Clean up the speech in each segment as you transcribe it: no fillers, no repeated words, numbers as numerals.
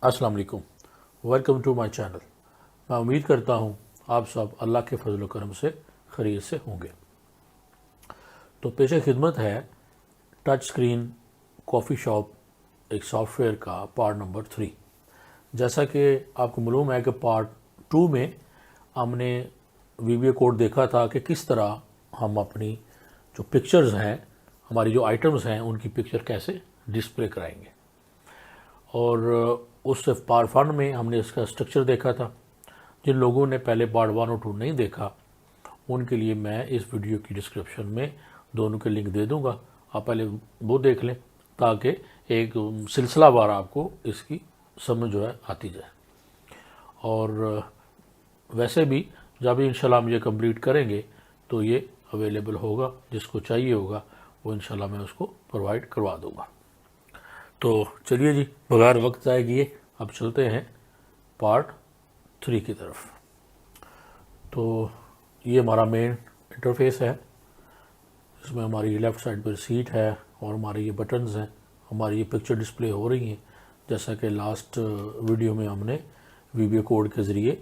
अस्सलाम वालेकुम, welcome to my channel. मैं उम्मीद करता हूँ आप सब अल्लाह के फजल करम से खैरियत से होंगे। तो पेश खिदमत है टच स्क्रीन कॉफ़ी शॉप एक सॉफ्टवेयर का पार्ट नंबर 3। जैसा कि आपको मालूम है कि पार्ट 2 में हमने वीबीए कोड देखा था कि किस तरह हम अपनी जो पिक्चर्स हैं, हमारी जो आइटम्स हैं, उनकी पिक्चर कैसे डिस्प्ले कराएंगे। और उस पार्ट 1 में हमने इसका स्ट्रक्चर देखा था। जिन लोगों ने पहले पार्ट 1 और 2 नहीं देखा, उनके लिए मैं इस वीडियो की डिस्क्रिप्शन में दोनों के लिंक दे दूंगा। आप पहले वो देख लें ताकि एक सिलसिलावार आपको इसकी समझ जो है आती जाए। और वैसे भी जब इंशाल्लाह हम ये कंप्लीट करेंगे तो ये अवेलेबल होगा, जिसको चाहिए होगा वो इंशाल्लाह मैं उसको प्रोवाइड करवा दूंगा। तो चलिए जी, बगैर वक्त ज़ाय किए अब चलते हैं पार्ट 3 की तरफ। तो ये हमारा मेन इंटरफेस है। इसमें हमारी लेफ़्ट साइड पर सीट है और हमारे ये बटन्स हैं, हमारी ये पिक्चर डिस्प्ले हो रही हैं जैसा कि लास्ट वीडियो में हमने वीबीए कोड के ज़रिए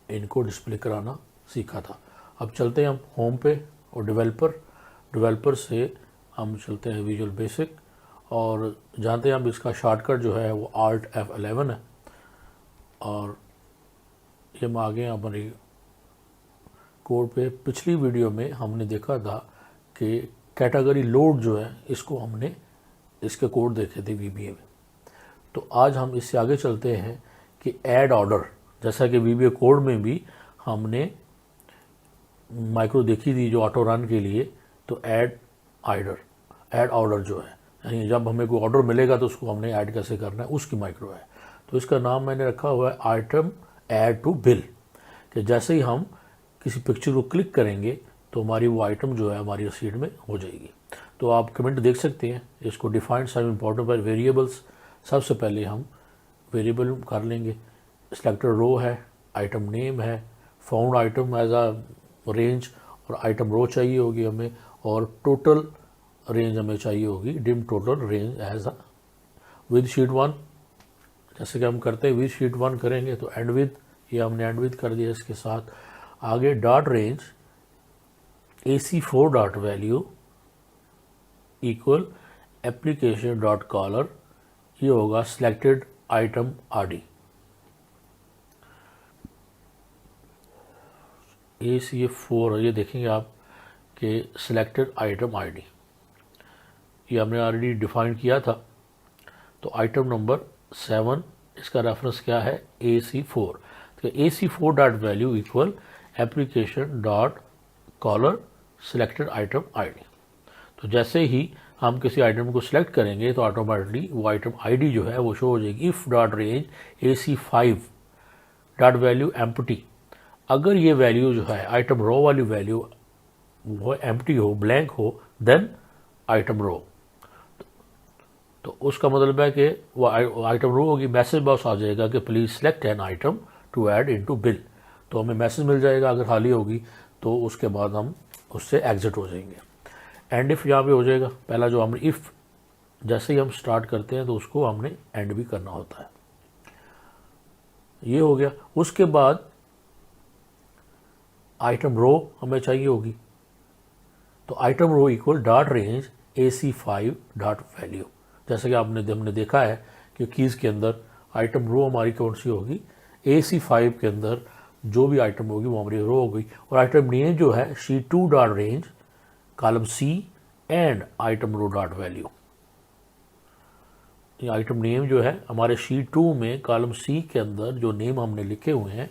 इनको डिस्प्ले कराना सीखा था। अब चलते हैं हम होम पे और डेवलपर से हम चलते हैं विजुअल बेसिक और जानते हैं हम इसका शॉर्टकट जो है वो Alt F11 है। और ये हम आगे हमारी कोड पे पिछली वीडियो में हमने देखा था कि कैटेगरी लोड जो है इसको हमने इसके कोड देखे थे वीबीए में। तो आज हम इससे आगे चलते हैं कि ऐड ऑर्डर, जैसा कि वीबीए कोड में भी हमने माइक्रो देखी थी जो ऑटो रन के लिए। तो ऐड ऑर्डर जो है, यानी जब हमें कोई ऑर्डर मिलेगा तो उसको हमने ऐड कैसे करना है, उसकी माइक्रो है। तो इसका नाम मैंने रखा हुआ है आइटम ऐड टू बिल, कि जैसे ही हम किसी पिक्चर को क्लिक करेंगे तो हमारी वो आइटम जो है हमारी रसीद में हो जाएगी। तो आप कमेंट देख सकते हैं, इसको defined some important by variables. सबसे पहले हम वेरिएबल कर लेंगे। सिलेक्टर रो है, आइटम नेम है, found item as a range और आइटम रो चाहिए होगी हमें, और टोटल रेंज हमें चाहिए होगी, dim total range as a with sheet 1। जैसे कि हम करते हैं विद शीट 1 करेंगे तो एंड विद, ये हमने एंड विद कर दिया। इसके साथ आगे dot range AC4 dot value equal application dot caller, ये होगा सिलेक्टेड आइटम आरडी। AC4 ये देखेंगे आप कि सिलेक्टेड आइटम आईडी, ये हमने ऑलरेडी डिफाइन किया था। तो आइटम नंबर 7, इसका रेफरेंस क्या है, AC4। तो AC4 dot value equal application dot caller selected item ID. तो जैसे ही हम किसी आइटम को सिलेक्ट करेंगे तो ऑटोमेटिकली वो आइटम आईडी जो है वो शो हो जाएगी। If dot range AC5 dot value empty, अगर ये वैल्यू जो है आइटम रो वाली वैल्यू वो एम्प्टी हो, ब्लैंक हो, देन आइटम रो। तो उसका मतलब है कि वो आइटम रो होगी, मैसेज बॉक्स आ जाएगा कि please select an item to add into bill. तो हमें मैसेज मिल जाएगा अगर खाली होगी, तो उसके बाद हम उससे एग्जिट हो जाएंगे। एंड इफ़ यहाँ पे हो जाएगा। पहला जो हमने इफ़ जैसे ही हम स्टार्ट करते हैं तो उसको हमने एंड भी करना होता है। ये हो गया। उसके बाद आइटम रो हमें चाहिए होगी, तो item row equal dot range AC5 dot value. जैसे कि हमने देखा है कि कीज़ के अंदर आइटम रो हमारी कौन सी होगी, AC5 के अंदर जो भी आइटम होगी वो हमारी रो होगी। और आइटम नेम जो है C2 dot range column C and item row dot value. ये आइटम नेम जो है हमारे C2 में कॉलम C के अंदर जो नेम हमने लिखे हुए हैं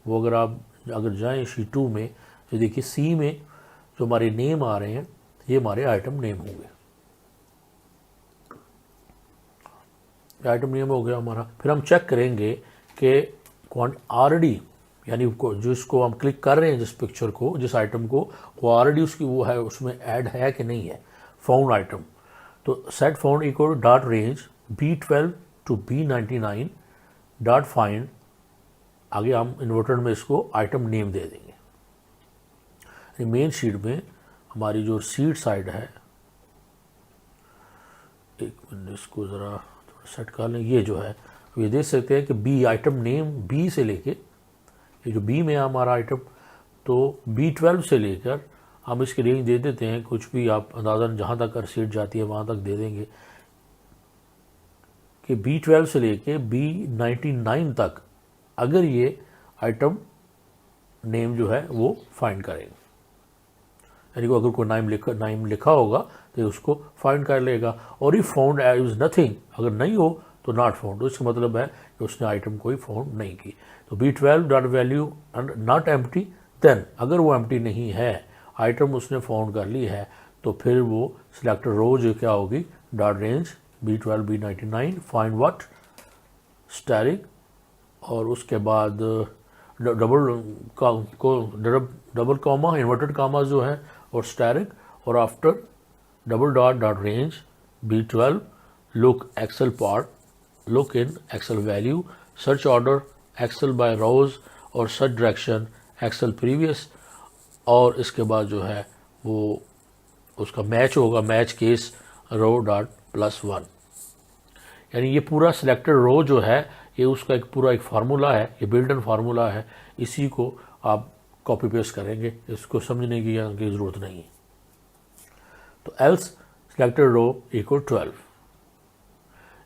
वो अगर जाएं C2 में तो देखिए C में जो हमारे नेम आ रहे हैं ये हमारे आइटम नेम होंगे। आइटम नेम हो गया हमारा। फिर हम चेक करेंगे कि ऑलरेडी, यानी जिसको हम क्लिक कर रहे हैं, जिस पिक्चर को, जिस आइटम को, वो ऑलरेडी उसकी वो है, उसमें ऐड है कि नहीं है, फाउंड आइटम। तो set found equal dot range B12 to B99 dot find, आगे हम इन्वर्टेड में इसको आइटम नेम दे देंगे। मेन शीट में हमारी जो सीट साइड है, एक मिनट इसको ज़रा सेट कर लें, ये जो है ये देख सकते हैं कि बी आइटम नेम बी से लेके, ये जो बी में है हमारा आइटम, तो B12 से लेकर हम इसकी रेंज दे देते हैं, कुछ भी आप अंदाज़न जहाँ तक रिसीट जाती है वहाँ तक दे देंगे कि B12 से लेके B99 तक अगर ये आइटम नेम जो है वो फाइंड करेंगे, यानी कि अगर कोई नाम लिखा होगा तो उसको फाइंड कर लेगा। और ये फाउंड इज नथिंग, अगर नहीं हो तो नॉट फाउंड, तो इसका मतलब है कि उसने आइटम कोई फाउंड नहीं की। तो B12 dot value not empty, then अगर वो एम्प्टी नहीं है, आइटम उसने फाउंड कर ली है, तो फिर वो सिलेक्टेड रो जो क्या होगी, dot range B12 B99 find what asterisk, और उसके बाद डबल कॉमा इन्वर्टेड कामा जो है और स्टैरिक, और after double dot dot range B12 look excel part, look in excel value, search order excel by rows और सर्च डायरेक्शन एक्सेल प्रीवियस, और इसके बाद जो है वो उसका मैच होगा, मैच केस रो डॉट +1। यानी ये पूरा सिलेक्टेड रो जो है ये उसका एक पूरा एक फार्मूला है, ये बिल्ट इन फार्मूला है, इसी को आप कॉपी पेस्ट करेंगे, इसको समझने की ज़रूरत नहीं है। तो एल्स सिलेक्टेड रो इक्वल 12,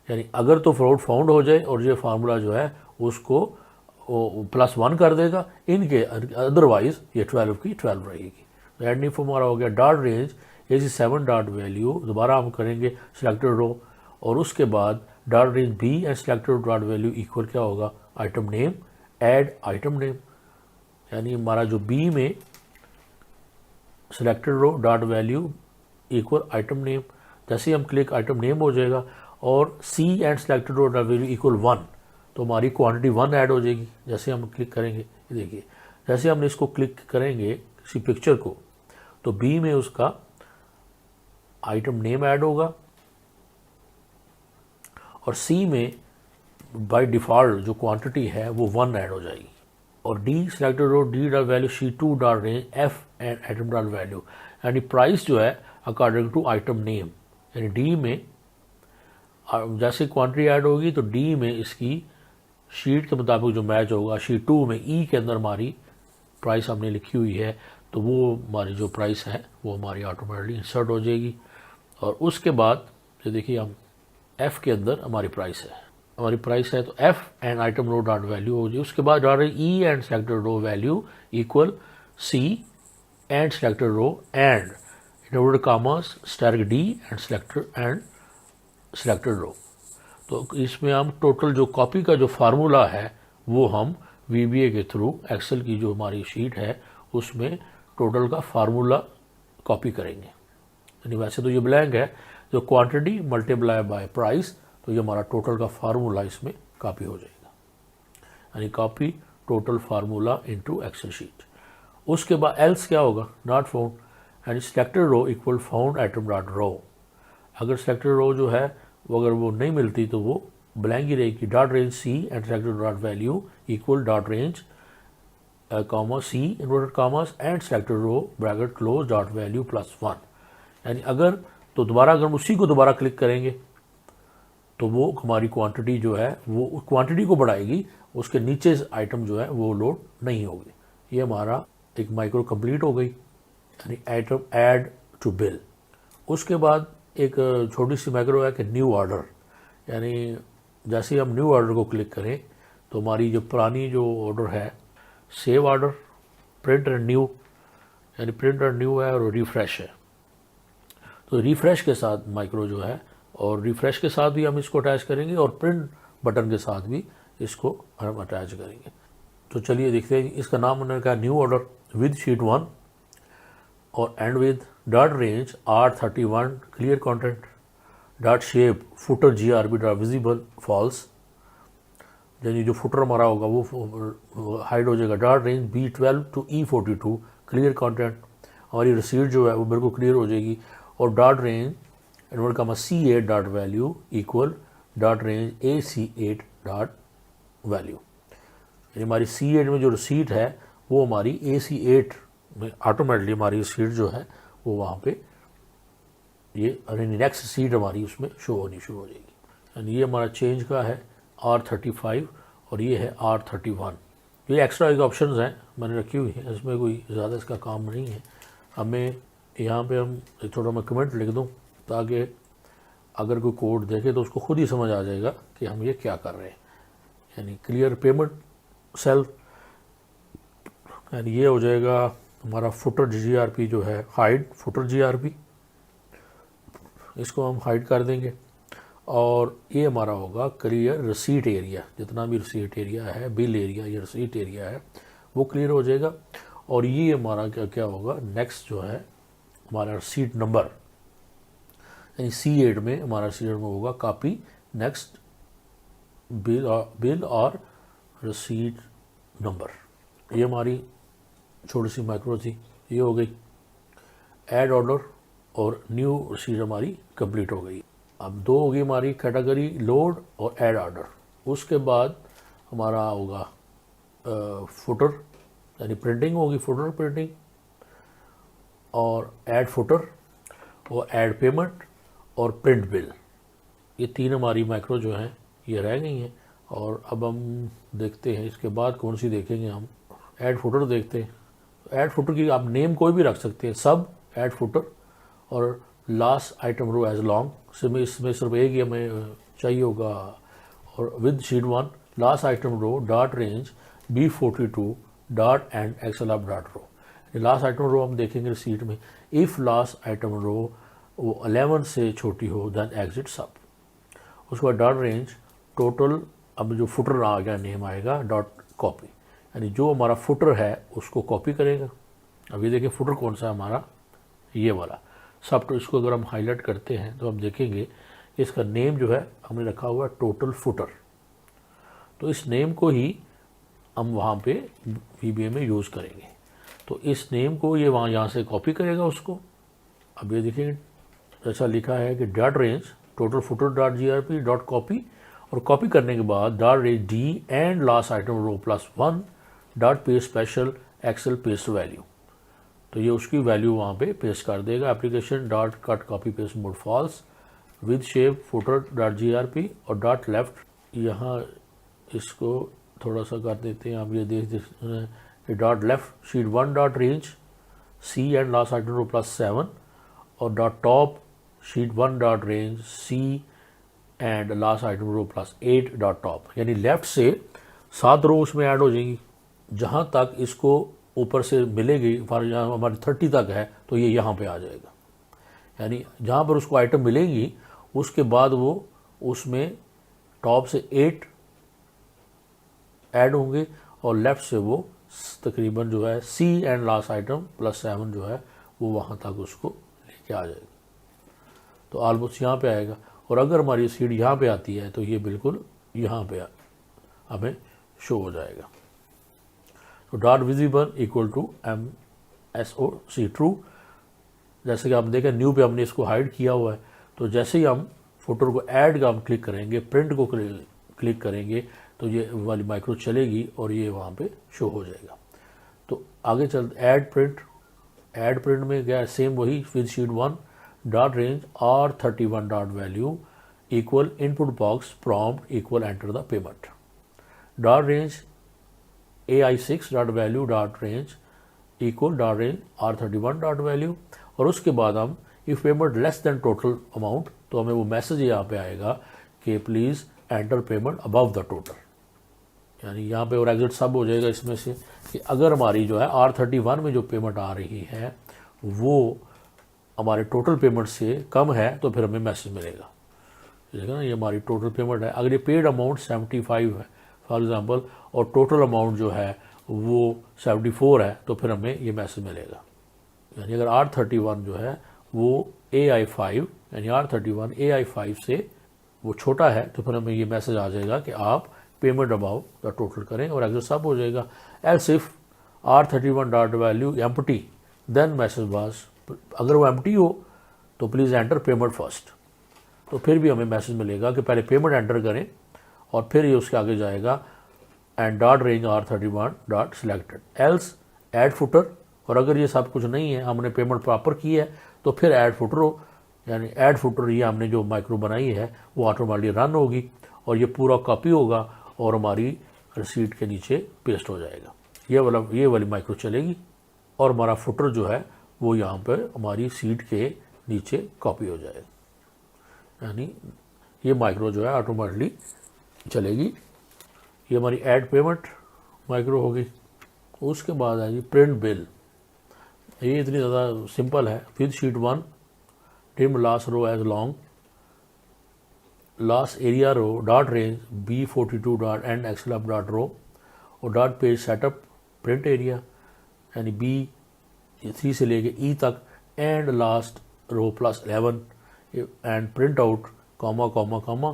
यानी अगर तो फ्रॉड फाउंड हो जाए और ये फार्मूला जो है उसको +1 कर देगा, इनके अदरवाइज ये 12 की 12 रहेगी। तो एड नीफ हमारा हो गया dot range AC7 dot value, दोबारा हम करेंगे सिलेक्टेड रो, और उसके बाद dot range B and selected dot value equal क्या होगा, item name add item name, यानी हमारा जो बी में selected row dot value equal item name, जैसे हम क्लिक आइटम नेम हो जाएगा, और C and selected row dot value equal 1, तो हमारी क्वांटिटी 1 ऐड हो जाएगी। जैसे हम क्लिक करेंगे, देखिए जैसे हम इसको क्लिक करेंगे किसी पिक्चर को, तो बी में उसका आइटम नेम ऐड होगा, और सी में बाय डिफ़ॉल्ट जो क्वांटिटी है वो 1 ऐड हो जाएगी। और D selected row D dot value C2 dot range F and item dot value, यानी प्राइस जो है अकॉर्डिंग टू आइटम नेम, यानी डी में जैसे क्वांटिटी ऐड होगी तो डी में इसकी शीट के मुताबिक जो मैच होगा, C2 में ई के अंदर हमारी प्राइस हमने लिखी हुई है, तो वो हमारी जो प्राइस है वो हमारी ऑटोमेटिकली इंसर्ट हो जाएगी। और उसके बाद ये देखिए हम एफ के अंदर हमारी प्राइस है, तो F and item row dot value हो जाए। उसके बाद dot E and selected row value equal C and selected row and inverted commas asterisk D and selected row. तो इसमें हम टोटल जो कॉपी का जो फार्मूला है वो हम VBA के थ्रू एक्सेल की जो हमारी शीट है उसमें टोटल का फार्मूला कॉपी करेंगे। यानी वैसे तो ये ब्लैंक है, जो क्वांटिटी मल्टीप्लाई बाय प्राइस, तो ये हमारा टोटल का फार्मूला इसमें कॉपी हो जाएगा, यानी copy total formula into excel sheet. उसके बाद एल्स क्या होगा, नॉट फाउंड, यानी selected row equal found item dot row. अगर सिलेक्टेड रो जो है वो अगर वो नहीं मिलती तो वो ब्लैंक ही रहेगी। Dot range C and selected dot value equal dot range comma C inverted commas and selected row bracket close dot value +1, यानी अगर तो दोबारा अगर हम उसी को दोबारा क्लिक करेंगे तो वो हमारी क्वांटिटी जो है वो क्वांटिटी को बढ़ाएगी, उसके नीचे आइटम जो है वो लोड नहीं होगी। ये हमारा एक माइक्रो कंप्लीट हो गई, यानी आइटम ऐड टू बिल। उसके बाद एक छोटी सी माइक्रो है कि न्यू ऑर्डर, यानी जैसे हम न्यू ऑर्डर को क्लिक करें तो हमारी जो पुरानी जो ऑर्डर है save order, print and new, यानी प्रिंट एंड न्यू है और रिफ्रेश है। तो रिफ्रेश के साथ माइक्रो जो है, और रिफ्रेश के साथ भी हम इसको अटैच करेंगे और प्रिंट बटन के साथ भी इसको हम अटैच करेंगे। तो चलिए देखते हैं, इसका नाम उन्होंने कहा न्यू ऑर्डर विद शीट 1 और end with dot range R31 clear content dot shape footer GRB dot visible false, यानी जो फुटर हमारा होगा वो हाइड हो जाएगा। Dot range B12 to E42 clear content, हमारी रिसीट जो है वो बिल्कुल क्लियर हो जाएगी। और dot range invert comma C8 dot value equal dot range AC8 dot value, यानी हमारी C8 में जो रिसीट है वो हमारी AC8 में ऑटोमेटिकली हमारी सीट जो है वो वहाँ पे ये नेक्स्ट सीट हमारी उसमें शो होनी शुरू हो जाएगी। यानी ये हमारा चेंज का है R35 और ये है R31। ये एक्स्ट्रा एक ऑप्शंस हैं मैंने रखी हुई है, इसमें कोई ज़्यादा इसका काम नहीं है। हमें यहाँ पे हम थोड़ा मैं कमेंट लिख दूँ ताकि अगर कोई कोड देखे तो उसको खुद ही समझ आ जाएगा कि हम ये क्या कर रहे हैं। यानी क्लियर पेमेंट सेल, यानी ये हो जाएगा हमारा फुटर GRP जो है, हाइड फुटर GRP, इसको हम हाइड कर देंगे। और ये हमारा होगा क्लियर रिसीट एरिया, जितना भी रिसीट एरिया है, बिल एरिया या रिसीट एरिया है वो क्लियर हो जाएगा। और ये हमारा क्या क्या होगा, नेक्स्ट जो है हमारा रिसीट नंबर, यानी C8 में हमारा C8 में होगा कॉपी नेक्स्ट बिल और रिसीट नंबर। ये हमारी छोटी सी माइक्रो थी, ये हो गई। ऐड ऑर्डर और न्यू रिसीट हमारी कंप्लीट हो गई। अब दो होगी हमारी कैटेगरी, लोड और ऐड ऑर्डर। उसके बाद हमारा होगा फुटर, यानी प्रिंटिंग होगी, फुटर प्रिंटिंग और ऐड फुटर और ऐड पेमेंट और प्रिंट बिल। ये तीन हमारी माइक्रो जो हैं ये रह गई हैं। और अब हम देखते हैं इसके बाद कौन सी देखेंगे, हम ऐड फुटर देखते हैं। ऐड फुटर की आप नेम कोई भी रख सकते हैं, सब ऐड फुटर और last item row as long. इसमें सिर्फ एक ही हमें चाहिए होगा। और with sheet 1 last item row dot range B42 dot end XLF dot row. Last item row हम देखेंगे सीट में, इफ़ लास्ट आइटम रो वो 11 से छोटी हो देन एग्जिट सब। उसके बाद डॉट रेंज टोटल, अब जो फुटर आ गया नेम आएगा डॉट कॉपी, यानी जो हमारा फुटर है उसको कॉपी करेगा। अब ये देखिए फुटर कौन सा है हमारा, ये वाला सब। तो इसको अगर हम हाईलाइट करते हैं तो हम देखेंगे इसका नेम जो है हमने रखा हुआ है टोटल फुटर। तो इस नेम को ही हम वहाँ पे VBA में यूज़ करेंगे। तो इस नेम को ये वहाँ यहाँ से कॉपी करेगा उसको। अब ये देखिए ऐसा लिखा है कि dot range total footer dot GRP dot copy, और कॉपी करने के बाद dot range D and last item row +1 dot paste special excel paste value. तो ये उसकी वैल्यू वहाँ पे पेस्ट कर देगा। Application dot cut copy paste mode false with shape footer dot GRP और डॉट लेफ्ट। यहाँ इसको थोड़ा सा कर देते हैं, आप ये देख dot left sheet 1 dot range C and last item row +7 और dot top sheet 1 dot range C and last item row +8 dot top. यानी लेफ्ट से 7 रो उसमें ऐड हो जाएंगी। जहाँ तक इसको ऊपर से मिलेगी, फॉर जहाँ हमारी 30 तक है तो ये यहाँ पे आ जाएगा। यानी जहाँ पर उसको आइटम मिलेंगी उसके बाद वो उसमें टॉप से 8 ऐड होंगे और लेफ्ट से वो तकरीबन जो है C एंड लास्ट आइटम +7 जो है वो वहाँ तक उसको लेके आ जाएगा। तो ऑलमोस्ट यहाँ पे आएगा। और अगर हमारी सीट यहाँ पे आती है तो ये बिल्कुल यहाँ पे हमें शो हो जाएगा। तो dot visible equal to MSOC true. जैसे कि आप देखें न्यू पे हमने इसको हाइड किया हुआ है। तो जैसे ही हम फुटर को ऐड का हम क्लिक करेंगे, प्रिंट को क्लिक करेंगे तो ये वाली माइक्रो चलेगी और ये वहाँ पे शो हो जाएगा। तो आगे चलते ऐड प्रिंट में गया सेम वही with sheet 1 dot range R31 dot value equal input box prompt equal enter the payment dot range AI6 dot value dot range equal dot range R31 dot value. और उसके बाद हम if payment less than total amount, तो हमें वो message यहाँ पे आएगा कि please enter payment above the total. यानी यहाँ पे और एग्जिट सब हो जाएगा इसमें से कि अगर हमारी जो है R31 में जो पेमेंट आ रही है वो हमारे टोटल पेमेंट से कम है तो फिर हमें मैसेज मिलेगा। देखा ना, ये हमारी टोटल पेमेंट है। अगर ये पेड अमाउंट 75 है फॉर एग्जांपल और टोटल अमाउंट जो है वो 74 है तो फिर हमें ये मैसेज मिलेगा। यानी अगर R31 जो है वो AI5 यानी R31 AI5 से वो छोटा है तो फिर हमें ये मैसेज आ जाएगा कि आप पेमेंट अबाउ द टोटल करें और एग्जिट सब हो जाएगा। Else if R31 dot value empty then message was, अगर वो एम्प्टी हो तो प्लीज़ एंटर पेमेंट फर्स्ट। तो फिर भी हमें मैसेज मिलेगा कि पहले पेमेंट एंटर करें और फिर ये उसके आगे जाएगा and dot range R31 dot selected else add footer. और अगर ये सब कुछ नहीं है, हमने पेमेंट प्रॉपर की है तो फिर ऐड फुटर हो यानी ऐड फुटर, ये हमने जो माइक्रो बनाई है वो ऑटोमेटिकली रन होगी और ये पूरा कॉपी होगा और हमारी रिसीट के नीचे पेस्ट हो जाएगा। ये वाली माइक्रो चलेगी और हमारा फुटर जो है वो यहाँ पर हमारी सीट के नीचे कॉपी हो जाएगा। यानी ये माइक्रो जो है ऑटोमेटिकली चलेगी। ये हमारी ऐड पेमेंट माइक्रो होगी। उसके बाद आएगी प्रिंट बिल। ये इतनी ज़्यादा सिंपल है। With sheet 1 trim last row as long, last area row dot range B42 dot end excel up dot row और dot page setup print area, यानी B3 से लेके E तक and last row plus 11 and print out comma comma comma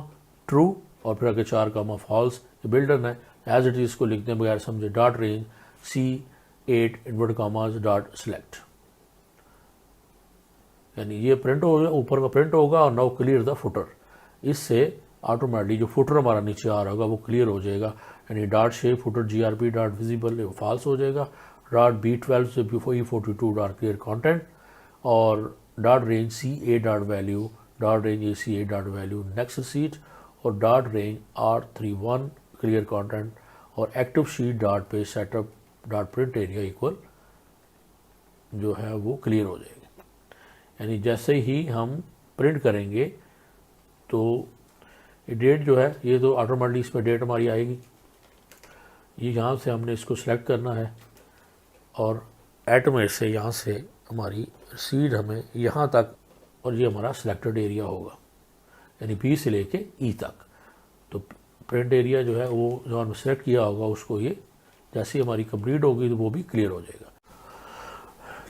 true और फिर आगे 4 comma false. ये बिल्डन है, एज इट इज को लिखने बगैर समझे। Dot range C8 invert commas dot select, यानी ये प्रिंट हो गया, ऊपर का प्रिंट होगा और नाउ क्लियर द फुटर। इससे ऑटोमेटिकली जो फुटर हमारा नीचे आ रहा होगा वो क्लियर हो जाएगा। यानी dot shape footer GRP dot visible false हो जाएगा। डॉट B12 से E42 डॉट क्लियर कंटेंट और dot range C8 dot value dot range AC8 dot value next sheet और dot range R31 clear content और active sheet dot page setup dot print area equal जो है वो clear हो जाएगी। यानी जैसे ही हम प्रिंट करेंगे तो ये डेट जो है ये तो ऑटोमेटिकली इसमें डेट हमारी आएगी। ये यहाँ से हमने इसको सिलेक्ट करना है और एटोमेट से यहाँ से हमारी सीड हमें यहाँ तक और ये हमारा सिलेक्टेड एरिया होगा, यानी B से लेके E तक। तो प्रिंट एरिया जो है वो जो हमने सेलेक्ट किया होगा उसको ये जैसे ही हमारी कंप्लीट होगी तो वो भी क्लियर हो जाएगा।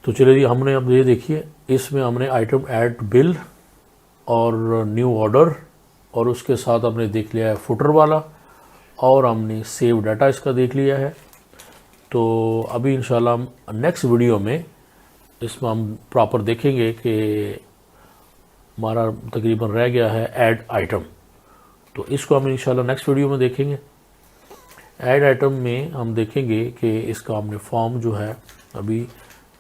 तो चलिए जी, हमने अब ये देखिए इसमें हमने आइटम ऐड बिल और न्यू ऑर्डर और उसके साथ हमने देख लिया है फुटर वाला और हमने सेव डाटा इसका देख लिया है। तो अभी इंशाल्लाह हम नेक्स्ट वीडियो में इसमें हम प्रॉपर देखेंगे कि हमारा तकरीबन रह गया है ऐड आइटम, तो इसको हम इंशाल्लाह नेक्स्ट वीडियो में देखेंगे। ऐड आइटम में हम देखेंगे कि इसका हमने फॉर्म जो है अभी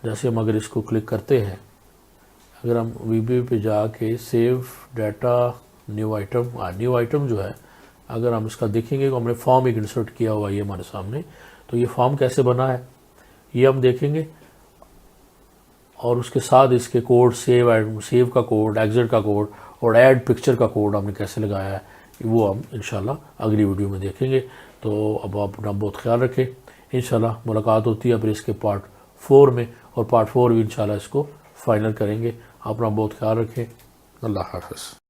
जैसे हम अगर इसको क्लिक करते हैं, अगर हम VBA पे जाके सेव डाटा न्यू आइटम जो है अगर हम इसका देखेंगे तो हमने फॉर्म एक इंसर्ट किया हुआ है ये हमारे सामने। तो ये फॉर्म कैसे बना है ये हम देखेंगे और उसके साथ इसके कोड सेव का कोड, एग्जिट का कोड और ऐड पिक्चर का कोड हमने कैसे लगाया है वो हम इंशाल्लाह अगली वीडियो में देखेंगे। तो अब आप अपना बहुत ख्याल रखें। इंशाल्लाह मुलाकात होती है फिर इसके पार्ट 4 में और पार्ट 4 भी इंशाल्लाह इसको फाइनल करेंगे। अपना बहुत ख्याल रखें। अल्लाह हाफ़िज़।